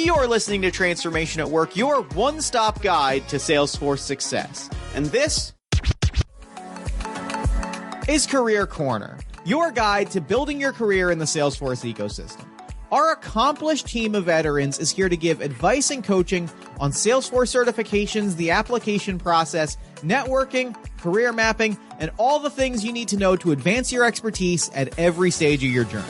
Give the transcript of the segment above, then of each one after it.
You're listening to Transformation at Work, your one-stop guide to Salesforce success. And this is Career Corner, your guide to building your career in the Salesforce ecosystem. Our accomplished team of veterans is here to give advice and coaching on Salesforce certifications, the application process, networking, career mapping, and all the things you need to know to advance your expertise at every stage of your journey.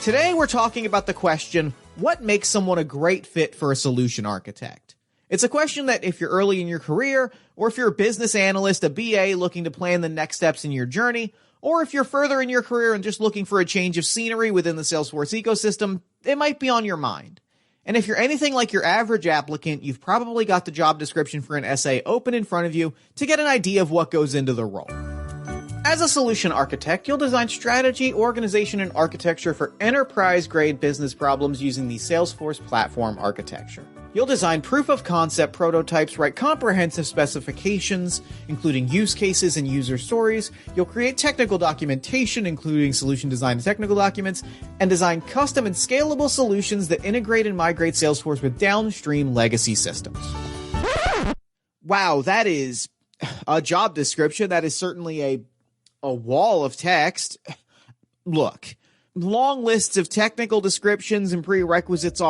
Today, we're talking about the question, what makes someone a great fit for a solution architect? It's a question that if you're early in your career, or if you're a business analyst, a BA looking to plan the next steps in your journey, or if you're further in your career and just looking for a change of scenery within the Salesforce ecosystem, it might be on your mind. And if you're anything like your average applicant, you've probably got the job description for an SA open in front of you to get an idea of what goes into the role. As a solution architect, you'll design strategy, organization, and architecture for enterprise-grade business problems using the Salesforce platform architecture. You'll design proof-of-concept prototypes, write comprehensive specifications, including use cases and user stories. You'll create technical documentation, including solution design and technical documents, and design custom and scalable solutions that integrate and migrate Salesforce with downstream legacy systems. Wow, that is a job description. That is certainly a wall of text. Look, long lists of technical descriptions and prerequisites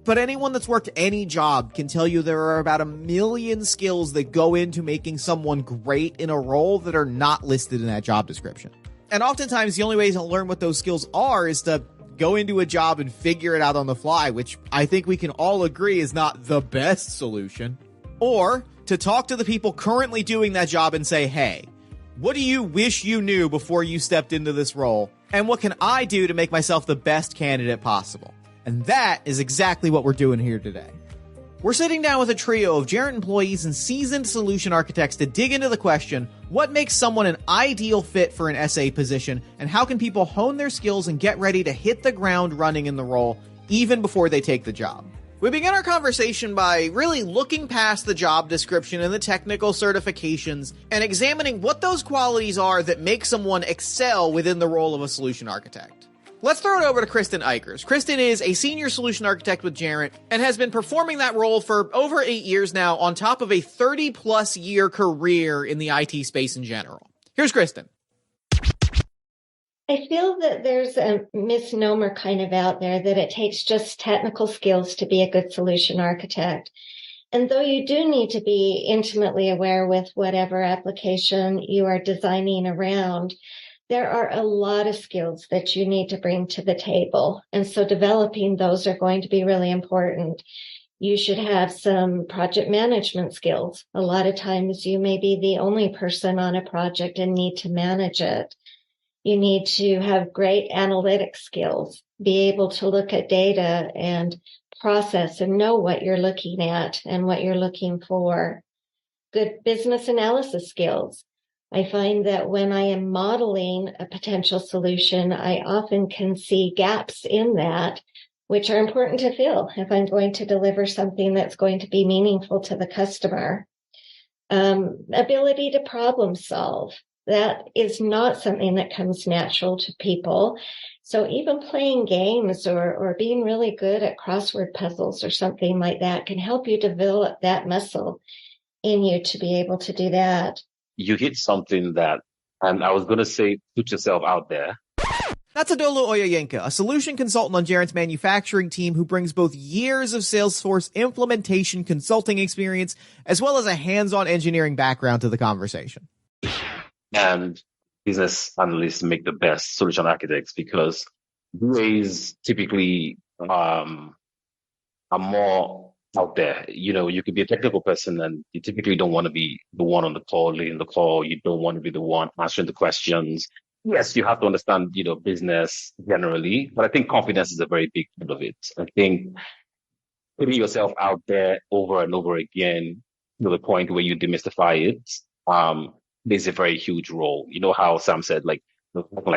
but anyone that's worked any job can tell you there are about 1 million skills that go into making someone great in a role that are not listed in that job description. And oftentimes the only way to learn what those skills are is to go into a job and figure it out on the fly, which I think we can all agree is not the best solution. Or to talk to the people currently doing that job and say, hey, what do you wish you knew before you stepped into this role? And what can I do to make myself the best candidate possible? And that is exactly what we're doing here today. We're sitting down with a trio of Gerent employees and seasoned solution architects to dig into the question, what makes someone an ideal fit for an SA position, and how can people hone their skills and get ready to hit the ground running in the role even before they take the job? We begin our conversation by really looking past the job description and the technical certifications and examining what those qualities are that make someone excel within the role of a solution architect. Let's throw it over to Kristen Eichers. Kristen is a senior solution architect with Gerent and has been performing that role for over 8 years now on top of a 30-plus year career in the IT space in general. Here's Kristen. I feel that there's a misnomer kind of out there that it takes just technical skills to be a good solution architect. And though you do need to be intimately aware with whatever application you are designing around, there are a lot of skills that you need to bring to the table. And so developing those are going to be really important. You should have some project management skills. A lot of times you may be the only person on a project and need to manage it. You need to have great analytic skills, be able to look at data and process and know what you're looking at and what you're looking for. Good business analysis skills. I find that when I am modeling a potential solution, I often can see gaps in that, which are important to fill if I'm going to deliver something that's going to be meaningful to the customer. Ability to problem solve. That is not something that comes natural to people. So even playing games or being really good at crossword puzzles or something like that can help you develop that muscle in you to be able to do that. You hit something that, and I was going to say, put yourself out there. That's Adolo Oyoyenka, a solution consultant on Gerent's manufacturing team who brings both years of Salesforce implementation consulting experience as well as a hands-on engineering background to the conversation. And business analysts make the best solution architects because BAs typically are more out there. You know, you could be a technical person and you typically don't want to be the one on the call, leading the call. You don't want to be the one answering the questions. Yes, you have to understand, business generally, but I think confidence is a very big part of it. I think putting yourself out there over and over again to the point where you demystify it, plays a very huge role. You know how Sam said, like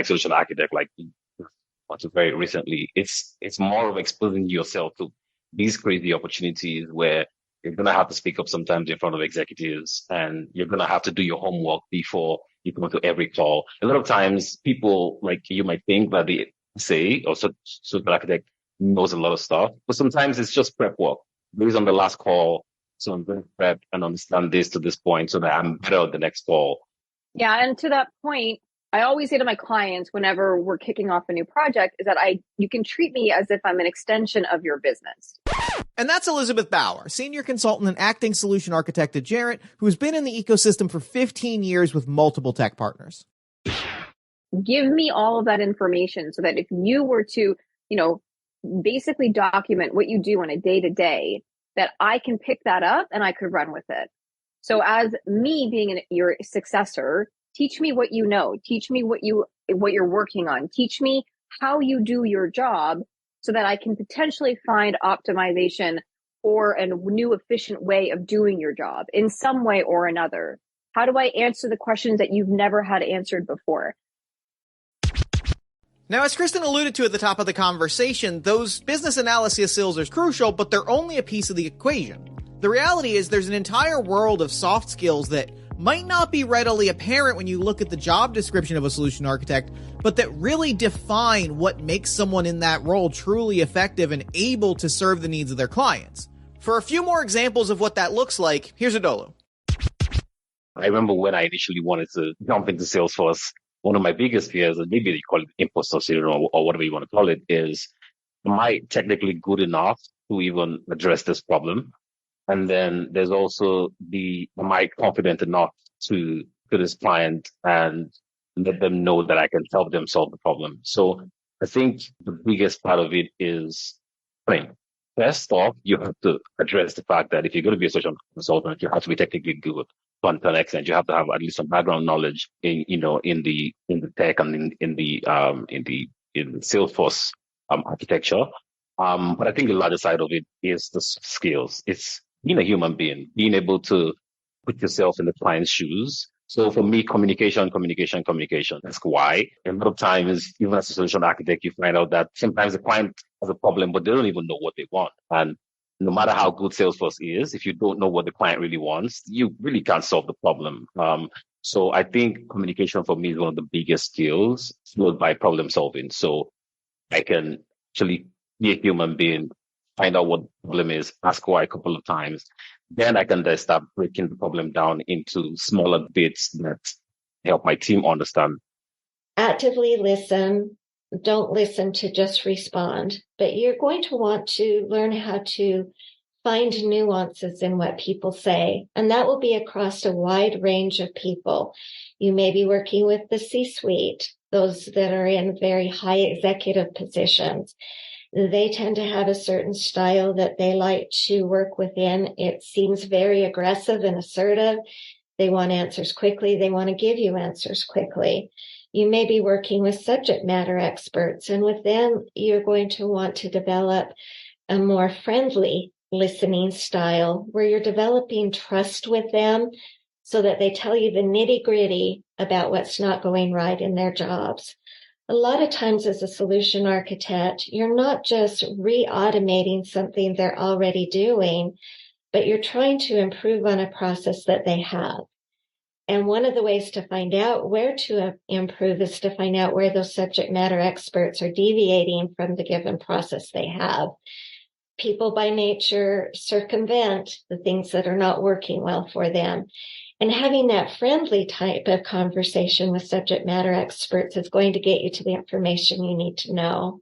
solution architect, very recently, it's more of exposing yourself to these crazy opportunities where you're going to have to speak up sometimes in front of executives and you're going to have to do your homework before you go to every call. A lot of times people, like you might think that the say, or solution architect knows a lot of stuff, but sometimes it's just prep work. Based on the last call, so I'm going to prep and understand this to this point so that I'm better at the next call. Yeah. And to that point, I always say to my clients whenever we're kicking off a new project is that you can treat me as if I'm an extension of your business. And that's Elizabeth Bauer, senior consultant and acting solution architect at Gerent, who's been in the ecosystem for 15 years with multiple tech partners. Give me all of that information so that if you were to, basically document what you do on a day-to-day, that I can pick that up and I could run with it. So as me being your successor, teach me what you know, teach me what you're working on, teach me how you do your job so that I can potentially find optimization or a new efficient way of doing your job in some way or another. How do I answer the questions that you've never had answered before? Now, as Kristen alluded to at the top of the conversation, those business analysis skills are crucial, but they're only a piece of the equation. The reality is there's an entire world of soft skills that might not be readily apparent when you look at the job description of a solution architect, but that really define what makes someone in that role truly effective and able to serve the needs of their clients. For a few more examples of what that looks like, here's Adolo. I remember when I initially wanted to jump into Salesforce, one of my biggest fears, and maybe they call it imposter syndrome or whatever you want to call it, is am I technically good enough to even address this problem? And then there's also am I confident enough to this client and let them know that I can help them solve the problem? So I think the biggest part of it is, first off, you have to address the fact that if you're going to be a solution consultant, you have to be technically good to an extent. You have to have at least some background knowledge in the tech and in the Salesforce architecture. But I think the larger side of it is the skills. It's being a human being, being able to put yourself in the client's shoes. So for me, communication. That's why a lot of times, even as a solution architect, you find out that sometimes the client has a problem, but they don't even know what they want. And no matter how good Salesforce is, if you don't know what the client really wants, you really can't solve the problem. So I think communication for me is one of the biggest skills, followed by problem solving. So I can actually be a human being, find out what the problem is, ask why a couple of times. Then I can then start breaking the problem down into smaller bits that help my team understand. Actively listen. Don't listen to just respond, but you're going to want to learn how to find nuances in what people say. And that will be across a wide range of people. You may be working with the C-suite, those that are in very high executive positions. They tend to have a certain style that they like to work within. It seems very aggressive and assertive. They want answers quickly. They want to give you answers quickly. You may be working with subject matter experts, and with them, you're going to want to develop a more friendly listening style where you're developing trust with them so that they tell you the nitty-gritty about what's not going right in their jobs. A lot of times as a solution architect, you're not just re-automating something they're already doing, but you're trying to improve on a process that they have. And one of the ways to find out where to improve is to find out where those subject matter experts are deviating from the given process they have. People by nature circumvent the things that are not working well for them. And having that friendly type of conversation with subject matter experts is going to get you to the information you need to know.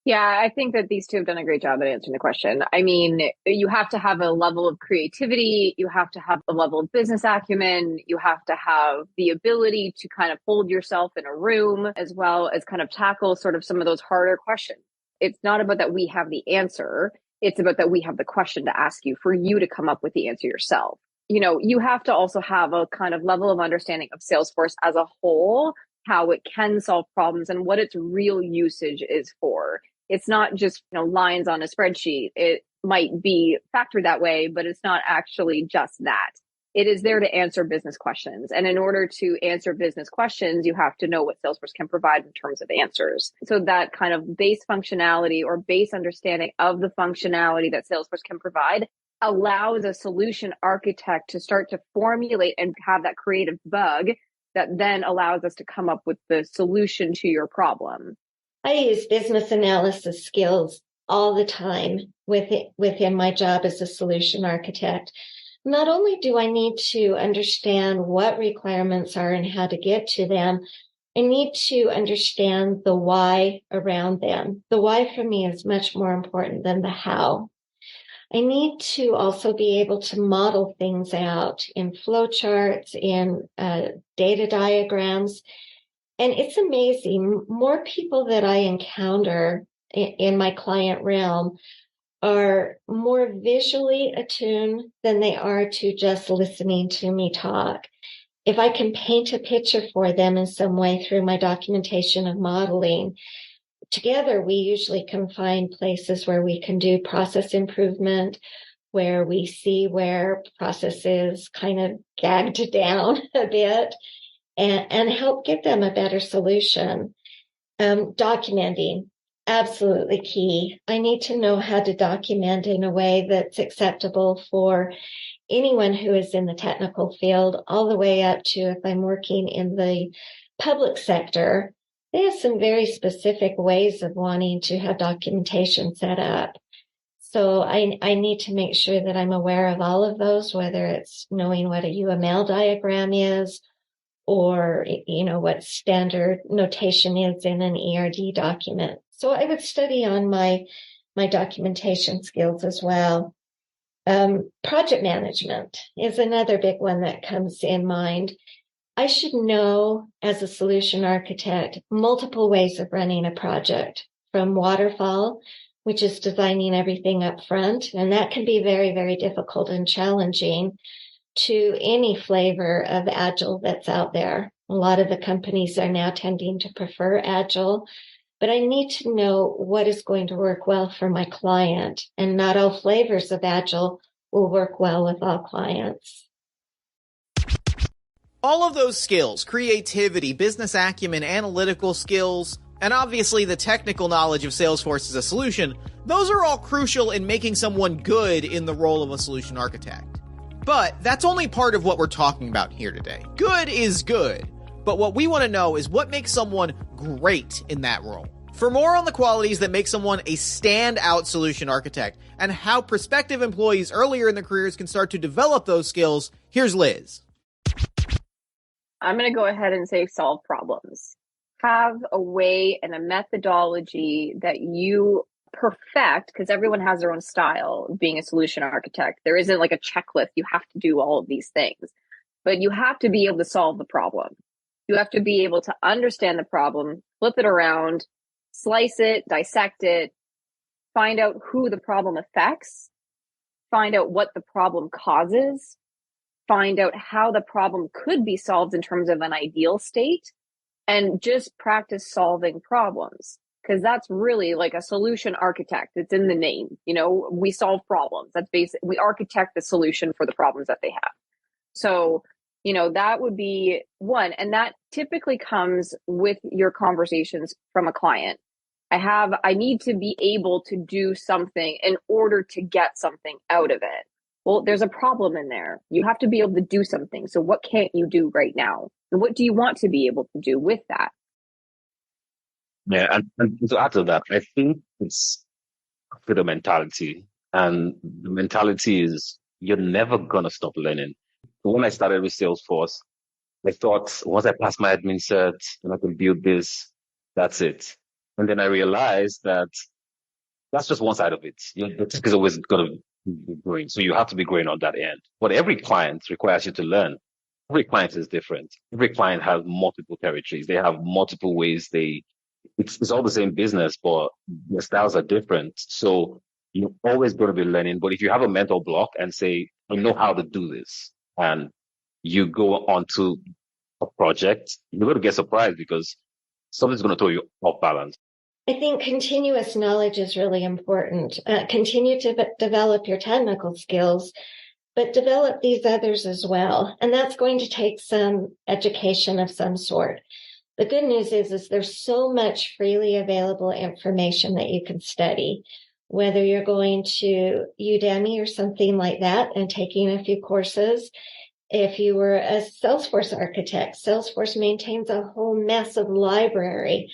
Yeah, I think that these two have done a great job at answering the question. I mean, you have to have a level of creativity. You have to have a level of business acumen. You have to have the ability to kind of hold yourself in a room as well as kind of tackle sort of some of those harder questions. It's not about that we have the answer. It's about that we have the question to ask you for you to come up with the answer yourself. You have to also have a kind of level of understanding of Salesforce as a whole, how it can solve problems and what its real usage is for. It's not just, lines on a spreadsheet. It might be factored that way, but it's not actually just that. It is there to answer business questions. And in order to answer business questions, you have to know what Salesforce can provide in terms of answers. So that kind of base functionality or base understanding of the functionality that Salesforce can provide allows a solution architect to start to formulate and have that creative bug that then allows us to come up with the solution to your problem. I use business analysis skills all the time within my job as a solution architect. Not only do I need to understand what requirements are and how to get to them, I need to understand the why around them. The why for me is much more important than the how. I need to also be able to model things out in flowcharts, in data diagrams. And it's amazing. More people that I encounter in my client realm are more visually attuned than they are to just listening to me talk. If I can paint a picture for them in some way through my documentation of modeling, together we usually can find places where we can do process improvement, where we see where process is kind of gagged down a bit, and help give them a better solution. Documenting, absolutely key. I need to know how to document in a way that's acceptable for anyone who is in the technical field, all the way up to if I'm working in the public sector. They have some very specific ways of wanting to have documentation set up. So I need to make sure that I'm aware of all of those, whether it's knowing what a UML diagram is, or, what standard notation is in an ERD document. So I would study on my documentation skills as well. Project management is another big one that comes in mind. I should know, as a solution architect, multiple ways of running a project, from waterfall, which is designing everything up front, and that can be very, very difficult and challenging, to any flavor of agile that's out there. A lot of the companies are now tending to prefer agile, but I need to know what is going to work well for my client, and not all flavors of agile will work well with all clients. All of those skills, creativity, business acumen, analytical skills, and obviously the technical knowledge of Salesforce as a solution, those are all crucial in making someone good in the role of a solution architect. But that's only part of what we're talking about here today. Good is good, but what we want to know is what makes someone great in that role. For more on the qualities that make someone a standout solution architect and how prospective employees earlier in their careers can start to develop those skills, here's Liz. I'm going to go ahead and say solve problems. Have a way and a methodology that you perfect, because everyone has their own style of being a solution architect. There isn't like a checklist. You have to do all of these things, but you have to be able to solve the problem. You have to be able to understand the problem, flip it around, slice it, dissect it, find out who the problem affects, find out what the problem causes, find out how the problem could be solved in terms of an ideal state, and just practice solving problems. Because that's really like a solution architect. It's in the name. We solve problems. That's basic. We architect the solution for the problems that they have. So, that would be one. And that typically comes with your conversations from a client. I need to be able to do something in order to get something out of it. Well, there's a problem in there. You have to be able to do something. So what can't you do right now? And what do you want to be able to do with that? Yeah, and to add to that, I think it's with the mentality. And the mentality is you're never going to stop learning. When I started with Salesforce, I thought once I pass my admin cert and I can build this, that's it. And then I realized that that's just one side of it. The tech is always going to be growing. So you have to be growing on that end. But every client requires you to learn. Every client is different. Every client has multiple territories. They have multiple ways it's all the same business, but the styles are different. So you're always going to be learning. But if you have a mental block and say, I know how to do this, and you go onto a project, you're going to get surprised because something's going to throw you off balance. I think continuous knowledge is really important. Continue to develop your technical skills, but develop these others as well. And that's going to take some education of some sort. The good news is there's so much freely available information that you can study, whether you're going to Udemy or something like that and taking a few courses. If you were a Salesforce architect, Salesforce maintains a whole massive library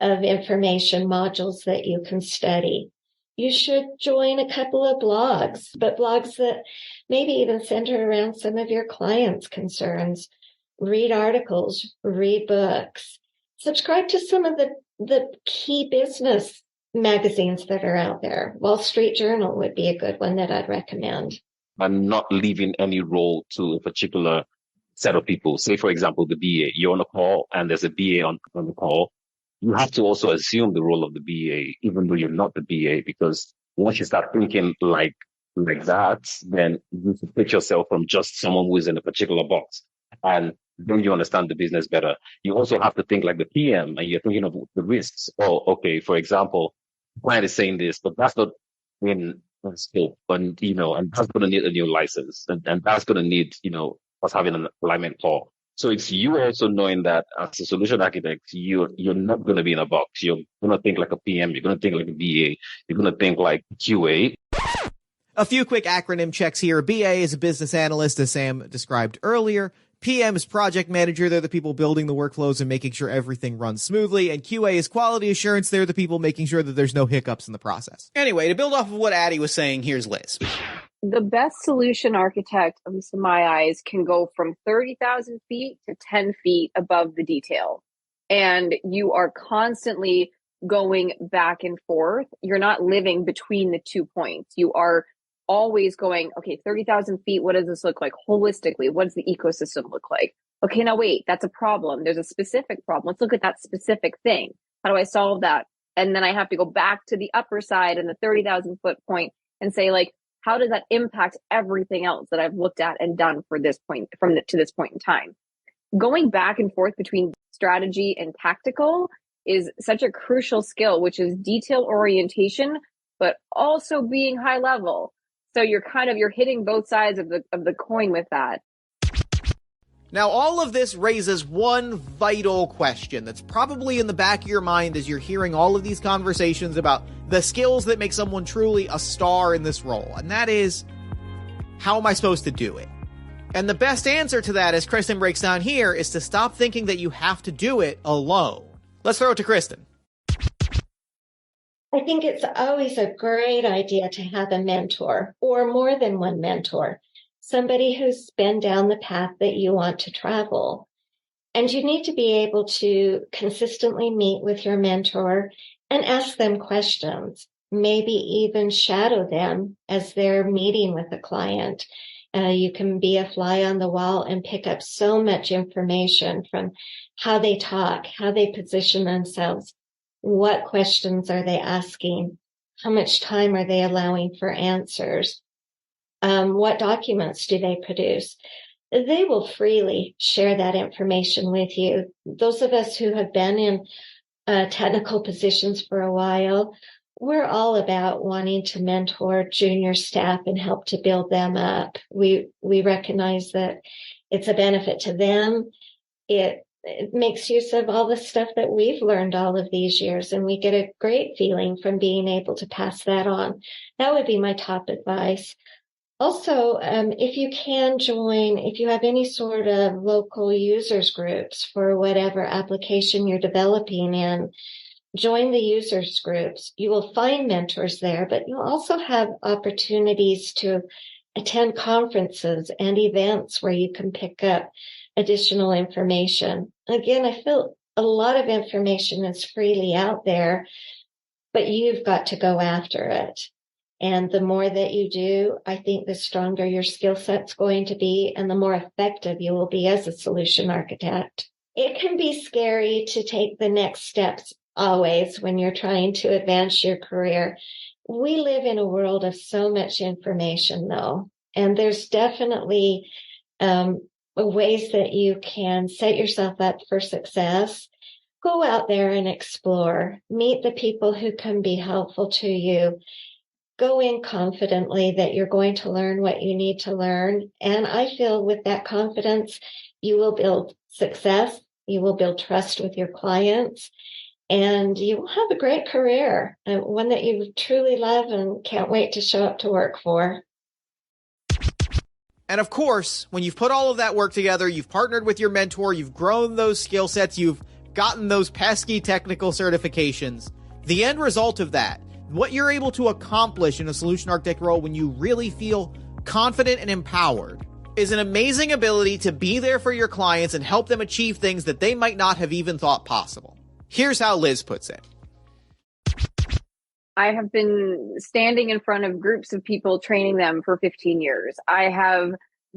of information modules that you can study. You should join a couple of blogs, but blogs that maybe even center around some of your clients' concerns. Read articles, read books, subscribe to some of the key business magazines that are out there. Wall Street Journal would be a good one that I'd recommend. And not leaving any role to a particular set of people. Say, for example, the BA. You're on a call and there's a BA on the call. You have to also assume the role of the BA, even though you're not the BA, because once you start thinking like that, then you separate yourself from just someone who is in a particular box. And then you understand the business better. You also have to think like the PM, and you're thinking of the risks. Oh, okay, for example, client is saying this, but that's not in scope, and and that's going to need a new license, and that's going to need us having an alignment call. So it's you also knowing that as a solution architect, you're not going to be in a box. You're going to think like a PM. You're going to think like a BA. You're going to think like QA. A few quick acronym checks here. BA is a business analyst, as Sam described earlier. PM is project manager. They're the people building the workflows and making sure everything runs smoothly. And QA is quality assurance. They're the people making sure that there's no hiccups in the process. Anyway, to build off of what Addie was saying, here's Liz. The best solution architect, at least in my eyes, can go from 30,000 feet to 10 feet above the detail. And you are constantly going back and forth. You're not living between the 2 points. You are always going, okay, 30,000 feet, what does this look like holistically? What does the ecosystem look like? Okay, now wait, that's a problem. There's a specific problem. Let's look at that specific thing. How do I solve that? And then I have to go back to the upper side and the 30,000 foot point and say, like, how does that impact everything else that I've looked at and done for this point, to this point in time? Going back and forth between strategy and tactical is such a crucial skill, which is detail orientation, but also being high level. So you're hitting both sides of the coin with that. Now, all of this raises one vital question that's probably in the back of your mind as you're hearing all of these conversations about the skills that make someone truly a star in this role. And that is, how am I supposed to do it? And the best answer to that, as Kristen breaks down here, is to stop thinking that you have to do it alone. Let's throw it to Kristen. I think it's always a great idea to have a mentor or more than one mentor, somebody who's been down the path that you want to travel. And you need to be able to consistently meet with your mentor and ask them questions, maybe even shadow them as they're meeting with a client. You can be a fly on the wall and pick up so much information from how they talk, how they position themselves. What questions are they asking? How much time are they allowing for answers? What documents do they produce? They will freely share that information with you. Those of us who have been in technical positions for a while, we're all about wanting to mentor junior staff and help to build them up. We recognize that it's a benefit to them. It makes use of all the stuff that we've learned all of these years, and we get a great feeling from being able to pass that on. That would be my top advice. Also, if you can join, if you have any sort of local users groups for whatever application you're developing in, join the users groups. You will find mentors there, but you'll also have opportunities to attend conferences and events where you can pick up additional information. Again, I feel a lot of information is freely out there, but you've got to go after it. And the more that you do, I think the stronger your skill set's going to be and the more effective you will be as a solution architect. It can be scary to take the next steps always when you're trying to advance your career. We live in a world of so much information, though, and there's definitely ways that you can set yourself up for success. Go out there and explore. Meet the people who can be helpful to you. Go in confidently that you're going to learn what you need to learn. And I feel with that confidence, you will build success. You will build trust with your clients. And you will have a great career, one that you truly love and can't wait to show up to work for. And of course, when you've put all of that work together, you've partnered with your mentor, you've grown those skill sets, you've gotten those pesky technical certifications. The end result of that, what you're able to accomplish in a solution architect role when you really feel confident and empowered, is an amazing ability to be there for your clients and help them achieve things that they might not have even thought possible. Here's how Liz puts it. I have been standing in front of groups of people, training them for 15 years. I have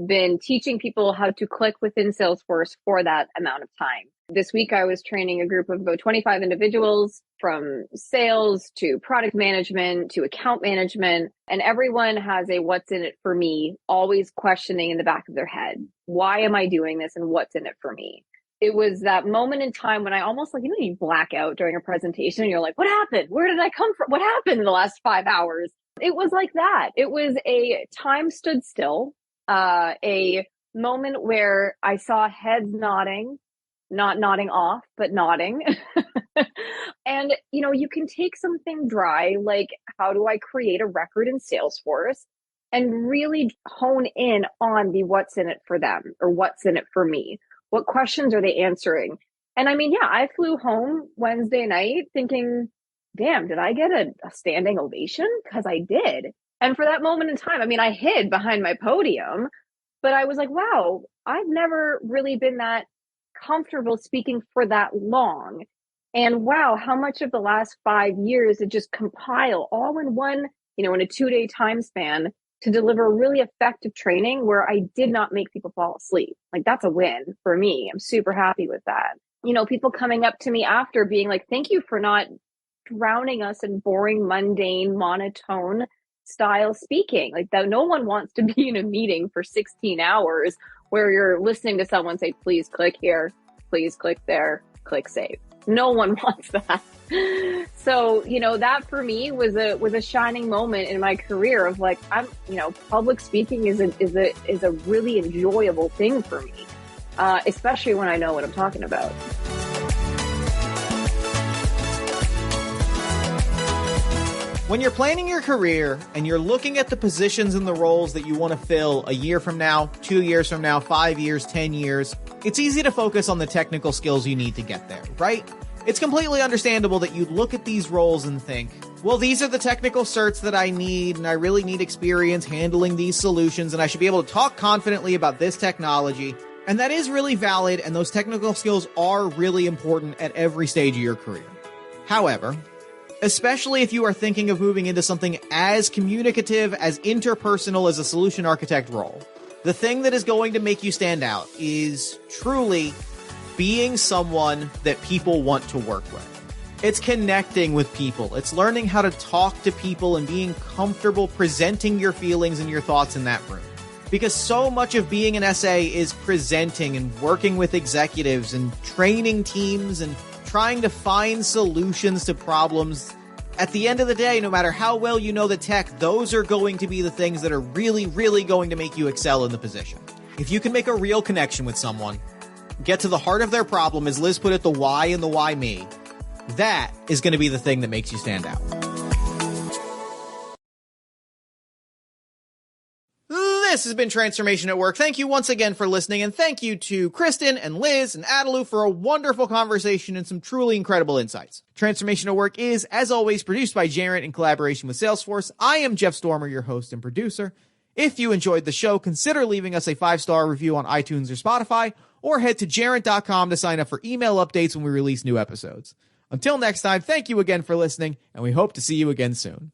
been teaching people how to click within Salesforce for that amount of time. This week, I was training a group of about 25 individuals, from sales to product management to account management. And everyone has a what's in it for me, always questioning in the back of their head. Why am I doing this and what's in it for me? It was that moment in time when I almost you black out during a presentation and you're like, what happened? Where did I come from? What happened in the last 5 hours? It was like that. It was a time stood still, a moment where I saw heads nodding, not nodding off, but nodding. And, you can take something dry, like how do I create a record in Salesforce, and really hone in on the what's in it for them or what's in it for me. What questions are they answering? And I flew home Wednesday night thinking, damn, did I get a standing ovation? Because I did. And for that moment in time, I hid behind my podium, but I was like, wow, I've never really been that comfortable speaking for that long. And wow, how much of the last 5 years did just compile all in one, in a 2-day time span to deliver really effective training where I did not make people fall asleep. That's a win for me. I'm super happy with that. People coming up to me after being like, thank you for not drowning us in boring, mundane, monotone style speaking. That no one wants to be in a meeting for 16 hours where you're listening to someone say, please click here, please click there, click save. No one wants that. So, that for me was a shining moment in my career of public speaking is a really enjoyable thing for me, especially when I know what I'm talking about. When you're planning your career and you're looking at the positions and the roles that you want to fill a year from now, 2 years from now, 5 years, 10 years, it's easy to focus on the technical skills you need to get there, right? It's completely understandable that you look at these roles and think, well, these are the technical certs that I need, and I really need experience handling these solutions, and I should be able to talk confidently about this technology. And that is really valid, and those technical skills are really important at every stage of your career. However, especially if you are thinking of moving into something as communicative, as interpersonal as a solution architect role, the thing that is going to make you stand out is truly being someone that people want to work with. It's connecting with people. It's learning how to talk to people and being comfortable presenting your feelings and your thoughts in that room. Because so much of being an SA is presenting and working with executives and training teams and trying to find solutions to problems. At the end of the day, no matter how well you know the tech, those are going to be the things that are really, really going to make you excel in the position. If you can make a real connection with someone, get to the heart of their problem, as Liz put it, the why and the why me, that is going to be the thing that makes you stand out. This has been Transformation at Work. Thank you once again for listening, and thank you to Kristen and Liz and Adelu for a wonderful conversation and some truly incredible insights. Transformation at Work is, as always, produced by Gerent in collaboration with Salesforce. I am Jeff Stormer, your host and producer. If you enjoyed the show, consider leaving us a 5-star review on iTunes or Spotify, or head to gerent.com to sign up for email updates when we release new episodes. Until next time, thank you again for listening, and we hope to see you again soon.